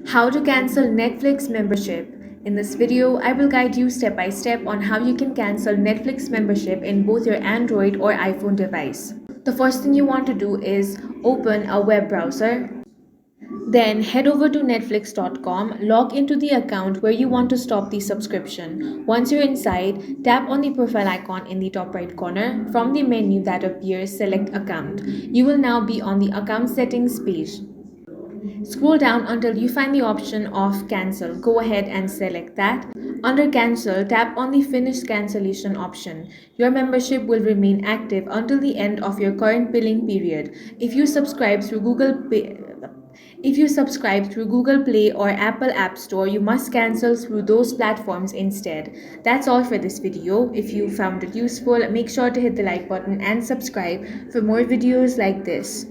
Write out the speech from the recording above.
How to cancel Netflix membership. In this video, I will guide you step by step on how you can cancel Netflix membership in both your Android or iPhone device. The first thing you want to do is open a web browser. Then head over to netflix.com, log into the account where you want to stop the subscription. Once you're inside, tap on the profile icon in the top right corner. From the menu that appears, select account. You will now be on the account settings page. Scroll down until you find the option of cancel. Go ahead and select that. Under cancel, tap on the finish cancellation option. Your membership will remain active until the end of your current billing period. If you subscribe through Google Play or Apple App Store, you must cancel through those platforms instead. That's all for this video. If you found it useful, make sure to hit the like button and subscribe for more videos like this.